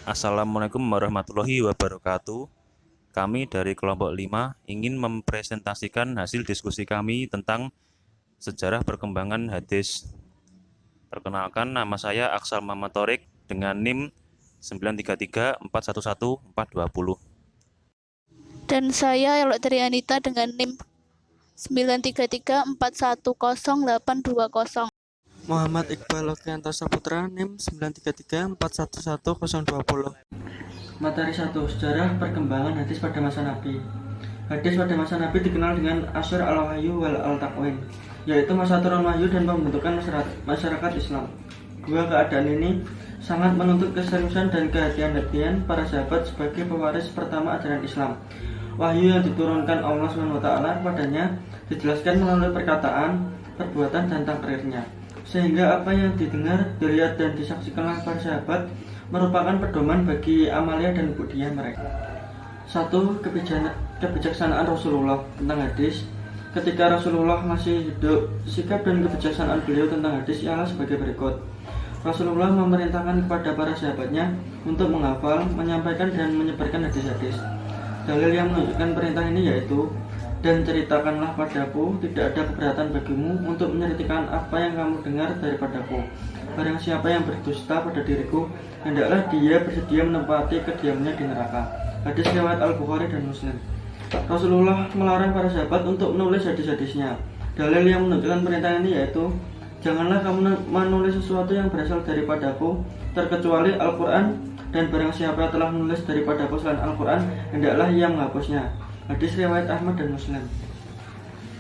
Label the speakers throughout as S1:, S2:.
S1: Assalamualaikum warahmatullahi wabarakatuh. Kami dari kelompok 5 ingin mempresentasikan hasil diskusi kami tentang sejarah perkembangan hadis. Perkenalkan, nama saya Aksal Muhammad Thorik dengan NIM 933411420.
S2: Dan saya Elok Trianita dengan NIM 933410820.
S3: Muhammad Iqbal Lokianto Saputra NIM 933411020. Materi 1. Sejarah perkembangan hadis pada masa Nabi. Hadis pada masa Nabi dikenal dengan Asyr al-Wahyu wal al-Taqwin, yaitu masa turun wahyu dan pembentukan masyarakat Islam. Dua keadaan ini sangat menuntut keseriusan dan kehati-hatian para sahabat sebagai pewaris pertama ajaran Islam. Wahyu yang diturunkan Allah SWT kepadanya dijelaskan melalui perkataan, perbuatan, dan takrirnya, sehingga apa yang didengar, dilihat, dan disaksikan oleh para sahabat merupakan pedoman bagi amalia dan budaya mereka. 1. Kebijaksanaan Rasulullah tentang hadis. Ketika Rasulullah masih hidup, sikap dan kebijaksanaan beliau tentang hadis ialah sebagai berikut. Rasulullah memerintahkan kepada para sahabatnya untuk menghafal, menyampaikan, dan menyebarkan hadis-hadis. Dalil yang menunjukkan perintah ini yaitu, dan ceritakanlah padaku, tidak ada keberatan bagimu untuk menceritakan apa yang kamu dengar daripadaku. Barang siapa yang berdusta pada diriku, hendaklah dia bersedia menempati kediamannya di neraka. Hadis riwayat Al-Bukhari dan Muslim. Rasulullah melarang para sahabat untuk menulis hadis-hadisnya. Dalil yang menunjukkan perintah ini yaitu, janganlah kamu menulis sesuatu yang berasal daripadaku, terkecuali Al-Quran, dan barang siapa telah menulis daripadaku selain Al-Quran, hendaklah ia menghapusnya. Hadis riwayat Ahmad dan Muslim.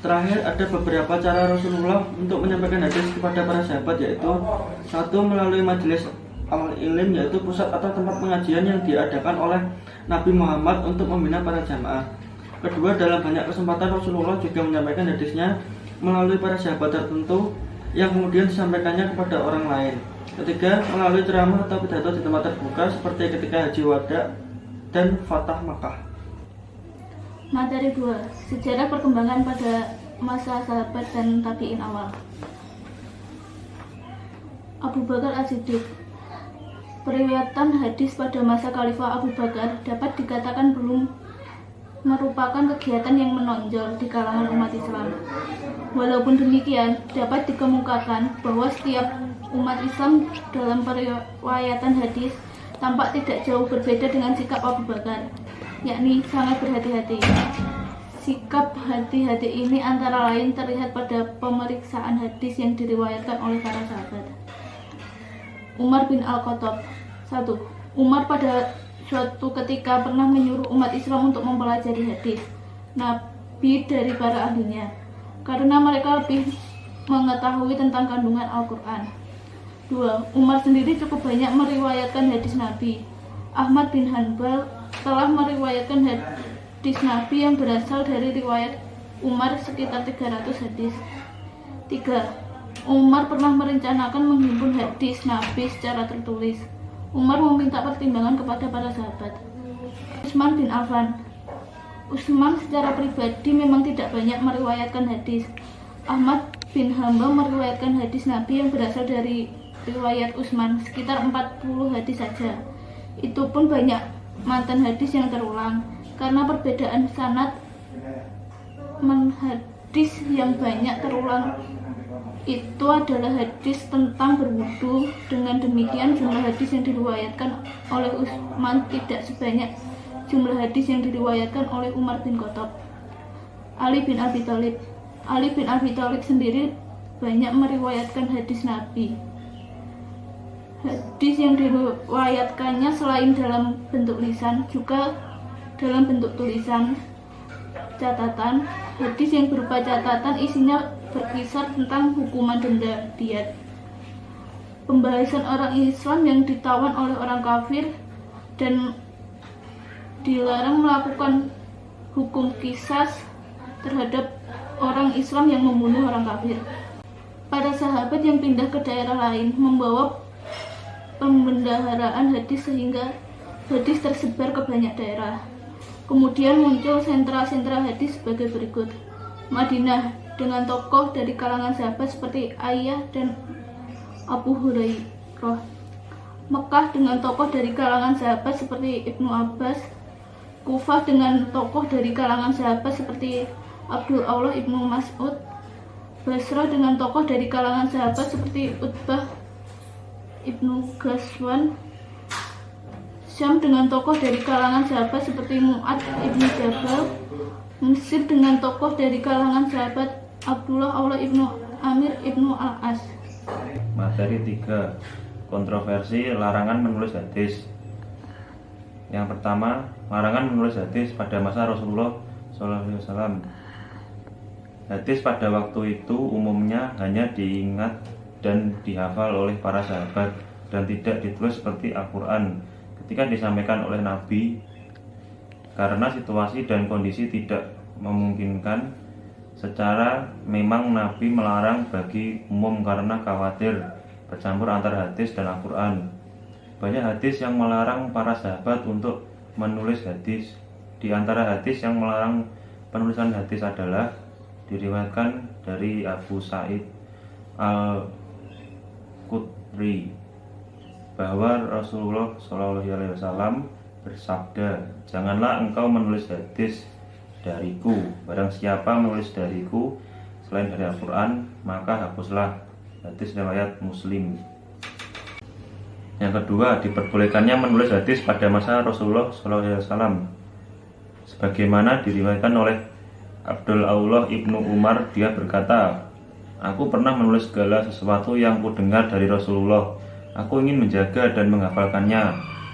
S3: Terakhir, ada beberapa cara Rasulullah untuk menyampaikan hadis kepada para sahabat, yaitu 1. Melalui majelis al-ilim, yaitu pusat atau tempat pengajian yang diadakan oleh Nabi Muhammad untuk membina para jamaah. Kedua, dalam banyak kesempatan Rasulullah juga menyampaikan hadisnya melalui para sahabat tertentu yang kemudian disampaikannya kepada orang lain. Ketiga, melalui ceramah atau pidato di tempat terbuka seperti ketika Haji Wada dan Fatah Makkah.
S2: Materi 2. Sejarah perkembangan pada masa sahabat dan tabi'in awal. Abu Bakar As-Siddiq. Periwayatan hadis pada masa Khalifah Abu Bakar dapat dikatakan belum merupakan kegiatan yang menonjol di kalangan umat Islam. Walaupun demikian, dapat dikemukakan bahwa setiap umat Islam dalam periwayatan hadis tampak tidak jauh berbeda dengan sikap Abu Bakar, yakni sangat berhati-hati. Sikap hati-hati ini antara lain terlihat pada pemeriksaan hadis yang diriwayatkan oleh para sahabat. Umar bin Al-Khattab. 1. Umar pada suatu ketika pernah menyuruh umat Islam untuk mempelajari hadis Nabi dari para ahlinya, karena mereka lebih mengetahui tentang kandungan Al-Quran. 2. Umar sendiri cukup banyak meriwayatkan hadis Nabi. Ahmad bin Hanbal telah meriwayatkan hadis Nabi yang berasal dari riwayat Umar sekitar 300 hadis. 3. Umar pernah merencanakan menghimpun hadis Nabi secara tertulis. Umar meminta pertimbangan kepada para sahabat. Utsman bin Affan. Utsman secara pribadi memang tidak banyak meriwayatkan hadis. Ahmad bin Hanbal meriwayatkan hadis Nabi yang berasal dari riwayat Utsman sekitar 40 hadis saja. Itu pun banyak mantan hadis yang terulang, karena perbedaan sanad hadis yang banyak terulang itu adalah hadis tentang berwudu. Dengan demikian, jumlah hadis yang diriwayatkan oleh Utsman tidak sebanyak jumlah hadis yang diriwayatkan oleh Umar bin Khattab. Ali bin Abi Thalib. Ali bin Abi Thalib sendiri banyak meriwayatkan hadis Nabi. Hadis yang diriwayatkannya selain dalam bentuk lisan, juga dalam bentuk tulisan, catatan. Hadis yang berupa catatan isinya berkisar tentang hukuman denda, diat, pembahasan orang Islam yang ditawan oleh orang kafir, dan dilarang melakukan hukum qisas terhadap orang Islam yang membunuh orang kafir. Para sahabat yang pindah ke daerah lain membawa pembendaharaan hadis sehingga hadis tersebar ke banyak daerah. Kemudian muncul sentra-sentra hadis sebagai berikut. Madinah dengan tokoh dari kalangan sahabat seperti Ayah dan Abu Hurairah. Mekah dengan tokoh dari kalangan sahabat seperti Ibnu Abbas, Kufah dengan tokoh dari kalangan sahabat seperti Abdul Allah Ibnu Mas'ud, Basra dengan tokoh dari kalangan sahabat seperti Utbah Ibnu Ghazwan, Syam dengan tokoh dari kalangan sahabat seperti Mu'ad Ibnu Jabal, Mesir dengan tokoh dari kalangan sahabat Abdullah Allah Ibnu Amir Ibnu Al-As.
S1: Materi 3. Kontroversi larangan menulis hadis. Yang pertama, larangan menulis hadis pada masa Rasulullah SAW. Hadis pada waktu itu umumnya hanya diingat dan dihafal oleh para sahabat dan tidak ditulis seperti Al-Quran ketika disampaikan oleh Nabi, karena situasi dan kondisi tidak memungkinkan. Secara memang Nabi melarang bagi umum karena khawatir bercampur antara hadis dan Al-Quran. Banyak hadis yang melarang para sahabat untuk menulis hadis. Di antara hadis yang melarang penulisan hadis adalah diriwayatkan dari Abu Sa'id Al-Khudri bahwa Rasulullah SAW bersabda, "Janganlah engkau menulis hadis dariku. Barang siapa menulis dariku selain dari Al-Quran, maka hapuslah." Hadis riwayat Muslim. Yang kedua, diperbolehkannya menulis hadis pada masa Rasulullah SAW. Sebagaimana diriwayatkan oleh Abdul Allah Ibnu Umar, dia berkata, "Aku pernah menulis segala sesuatu yang kudengar dari Rasulullah. Aku ingin menjaga dan menghafalkannya,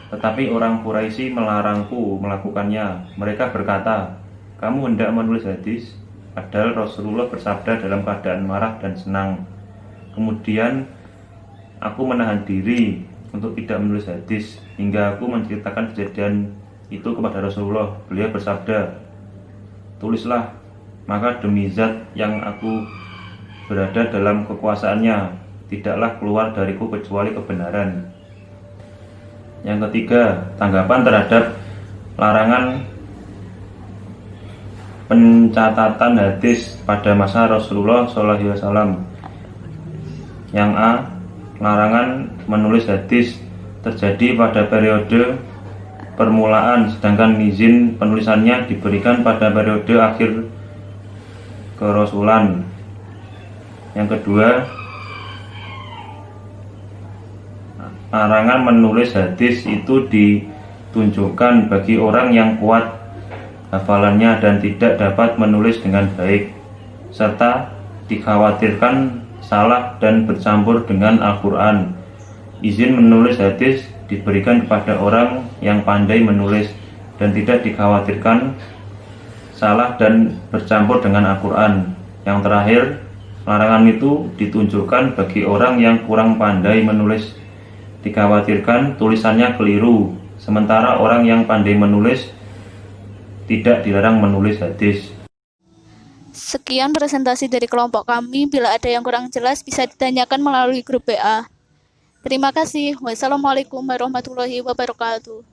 S1: tetapi orang Quraisy melarangku melakukannya. Mereka berkata, 'Kamu hendak menulis hadis?' Padahal Rasulullah bersabda dalam keadaan marah dan senang. Kemudian aku menahan diri untuk tidak menulis hadis hingga aku menceritakan kejadian itu kepada Rasulullah. Beliau bersabda, 'Tulislah, maka demi zat yang aku berada dalam kekuasaannya, tidaklah keluar dariku kecuali kebenaran.'" Yang ketiga, tanggapan terhadap larangan pencatatan hadis pada masa Rasulullah SAW. Yang A, larangan menulis hadis terjadi pada periode permulaan, sedangkan izin penulisannya diberikan pada periode akhir kerasulan. Yang kedua, larangan menulis hadis itu ditunjukkan bagi orang yang kuat hafalannya dan tidak dapat menulis dengan baik, serta dikhawatirkan salah dan bercampur dengan Al-Quran. Izin menulis hadis diberikan kepada orang yang pandai menulis dan tidak dikhawatirkan salah dan bercampur dengan Al-Quran. Yang terakhir, larangan itu ditunjukkan bagi orang yang kurang pandai menulis, dikhawatirkan tulisannya keliru, sementara orang yang pandai menulis tidak dilarang menulis hadis.
S2: Sekian presentasi dari kelompok kami. Bila ada yang kurang jelas bisa ditanyakan melalui grup WA. Terima kasih. Wassalamualaikum warahmatullahi wabarakatuh.